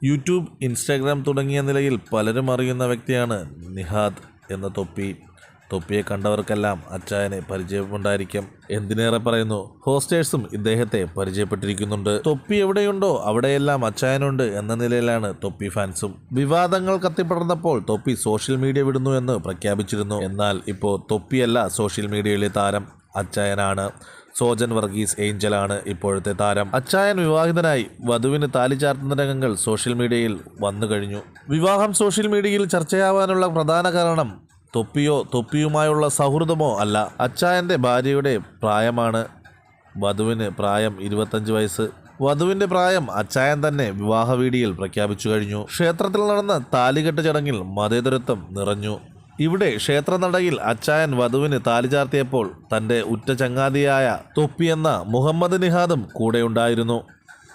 YouTube, Instagram തുടങ്ങിയ നിലയിൽ പലരും അറിയുന്ന വ്യക്തിയാണ് നിഹാദ് എന്ന തൊപ്പിയെ കണ്ടവർക്കെല്ലാം അച്ചായനെ പരിചയമുണ്ടായിരിക്കും. എന്തിനേറെ പറയുന്നു, ഹോസ്റ്റേഴ്സും ഇദ്ദേഹത്തെ പരിചയപ്പെട്ടിരിക്കുന്നുണ്ട്. തൊപ്പി എവിടെയുണ്ടോ അവിടെയെല്ലാം അച്ചായനുണ്ട് എന്ന നിലയിലാണ് തൊപ്പി ഫാൻസും. വിവാദങ്ങൾ കത്തിപ്പടർന്നപ്പോൾ തൊപ്പി സോഷ്യൽ മീഡിയ വിടുന്നു എന്ന് പ്രഖ്യാപിച്ചിരുന്നു. എന്നാൽ ഇപ്പോൾ തൊപ്പിയല്ല സോഷ്യൽ മീഡിയയിലെ താരം, അച്ചായനാണ്. സോജൻ വർഗീസ് ഏഞ്ചലാണ് ഇപ്പോഴത്തെ താരം. അച്ചായൻ വിവാഹിതനായി. വധുവിന് താലി ചാർത്തുന്ന രംഗങ്ങൾ സോഷ്യൽ മീഡിയയിൽ വന്നു കഴിഞ്ഞു. വിവാഹം സോഷ്യൽ മീഡിയയിൽ ചർച്ചയാവാനുള്ള പ്രധാന കാരണം തൊപ്പിയുമായുള്ള സൗഹൃദമോ അല്ല, അച്ചായൻ്റെ ഭാര്യയുടെ പ്രായമാണ്. വധുവിന് പ്രായം 25 വയസ്സ്. വധുവിന്റെ പ്രായം അച്ചായൻ തന്നെ വിവാഹ വീഡിയോയിൽ പ്രഖ്യാപിച്ചു കഴിഞ്ഞു. ക്ഷേത്രത്തിൽ നടന്ന താലികെട്ട് ചടങ്ങിൽ മതേതരത്വം നിറഞ്ഞു. ഇവിടെ ക്ഷേത്രനടയിൽ അച്ചായൻ വധുവിന് താലി ചാർത്തിയപ്പോൾ തൻ്റെ ഉറ്റ ചങ്ങാതിയായ തൊപ്പി എന്ന മുഹമ്മദ് നിഹാദും കൂടെയുണ്ടായിരുന്നു.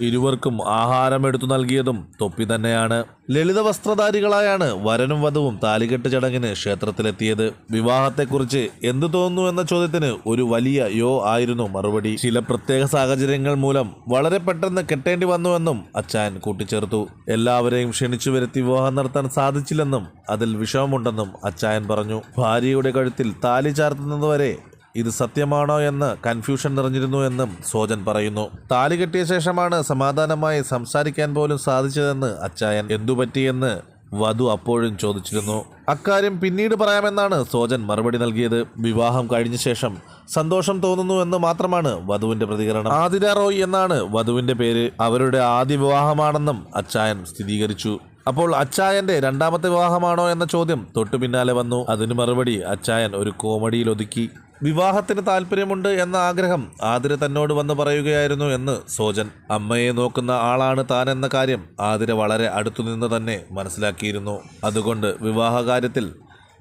ഇരുവർക്കും ആഹാരമെടുത്തു നൽകിയതും തൊപ്പി തന്നെയാണ്. ലളിത വസ്ത്രധാരികളായാണ് വരനും വധുവും താലികെട്ട് ചടങ്ങിന് ക്ഷേത്രത്തിലെത്തിയത്. വിവാഹത്തെക്കുറിച്ച് എന്തു തോന്നുന്നു എന്ന ചോദ്യത്തിന് ഒരു വലിയ യോ ആയിരുന്നു മറുപടി. ചില പ്രത്യേക സാഹചര്യങ്ങൾ മൂലം വളരെ പെട്ടെന്ന് കെട്ടേണ്ടി വന്നുവെന്നും അച്ചായൻ കൂട്ടിച്ചേർത്തു. എല്ലാവരെയും ക്ഷണിച്ചു വരുത്തി വിവാഹം നടത്താൻ സാധിച്ചില്ലെന്നും അതിൽ വിഷമമുണ്ടെന്നും അച്ചായൻ പറഞ്ഞു. ഭാര്യയുടെ കഴുത്തിൽ താലി ചാർത്തുന്നതുവരെ ഇത് സത്യമാണോ എന്ന് കൺഫ്യൂഷൻ നിറഞ്ഞിരുന്നു എന്നും സോജൻ പറയുന്നു. താലി കെട്ടിയ ശേഷമാണ് സമാധാനമായി സംസാരിക്കാൻ പോലും സാധിച്ചതെന്ന് അച്ചായൻ. എന്തുപറ്റിയെന്ന് വധു അപ്പോഴും ചോദിച്ചിരുന്നു. അക്കാര്യം പിന്നീട് പറയാമെന്നാണ് സോജൻ മറുപടി നൽകിയത്. വിവാഹം കഴിഞ്ഞ ശേഷം സന്തോഷം തോന്നുന്നു എന്ന് മാത്രമാണ് വധുവിന്റെ പ്രതികരണം. ആതിര റോയ് എന്നാണ് വധുവിന്റെ പേര്. അവരുടെ ആദ്യ വിവാഹമാണെന്നും അച്ചായൻ സ്ഥിരീകരിച്ചു. അപ്പോൾ അച്ചായന്റെ രണ്ടാമത്തെ വിവാഹമാണോ എന്ന ചോദ്യം തൊട്ടു പിന്നാലെ വന്നു. അതിന് മറുപടി അച്ചായൻ ഒരു കോമഡിയിൽ ഒതുക്കി. വിവാഹത്തിന് താല്പര്യമുണ്ട് എന്ന ആഗ്രഹം ആതിര തന്നോട് വന്ന് പറയുകയായിരുന്നു എന്ന് സോജൻ. അമ്മയെ നോക്കുന്ന ആളാണ് താൻ എന്ന കാര്യം ആതിര വളരെ അടുത്തുനിന്ന് തന്നെ മനസ്സിലാക്കിയിരുന്നു. അതുകൊണ്ട് വിവാഹകാര്യത്തിൽ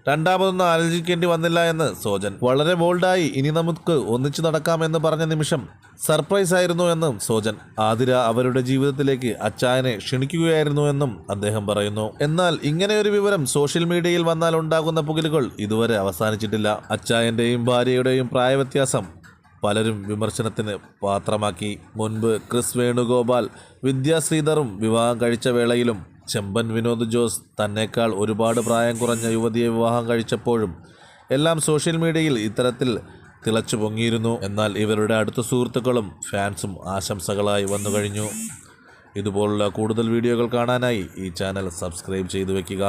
രണ്ടാമതൊന്നും ആലോചിക്കേണ്ടി വന്നില്ല എന്ന് സോജൻ. വളരെ ബോൾഡായി ഇനി നമുക്ക് ഒന്നിച്ചു നടക്കാമെന്ന് പറഞ്ഞ നിമിഷം സർപ്രൈസ് ആയിരുന്നു എന്നും സോജൻ. ആതിര അവരുടെ ജീവിതത്തിലേക്ക് അച്ചായനെ ക്ഷണിക്കുകയായിരുന്നു എന്നും അദ്ദേഹം പറയുന്നു. എന്നാൽ ഇങ്ങനെയൊരു വിവരം സോഷ്യൽ മീഡിയയിൽ വന്നാൽ ഉണ്ടാകുന്ന പുകിലുകൾ ഇതുവരെ അവസാനിച്ചിട്ടില്ല. അച്ചായന്റെയും ഭാര്യയുടെയും പ്രായവ്യത്യാസം പലരും വിമർശനത്തിന് പാത്രമാക്കി. മുൻപ് ക്രിസ് വേണുഗോപാൽ, വിദ്യാ ശ്രീധറും വിവാഹം കഴിച്ച വേളയിലും ചെമ്പൻ വിനോദ് ജോസ് തന്നേക്കാൾ ഒരുപാട് പ്രായം കുറഞ്ഞ യുവതിയെ വിവാഹം കഴിച്ചപ്പോഴും എല്ലാം സോഷ്യൽ മീഡിയയിൽ ഇത്തരത്തിൽ തിളച്ചു പൊങ്ങിയിരുന്നു. എന്നാൽ ഇവരുടെ അടുത്ത സുഹൃത്തുക്കളും ഫാൻസും ആശംസകളായി വന്നു കഴിഞ്ഞു. ഇതുപോലുള്ള കൂടുതൽ വീഡിയോകൾ കാണാനായി ഈ ചാനൽ സബ്സ്ക്രൈബ് ചെയ്തു വയ്ക്കുക.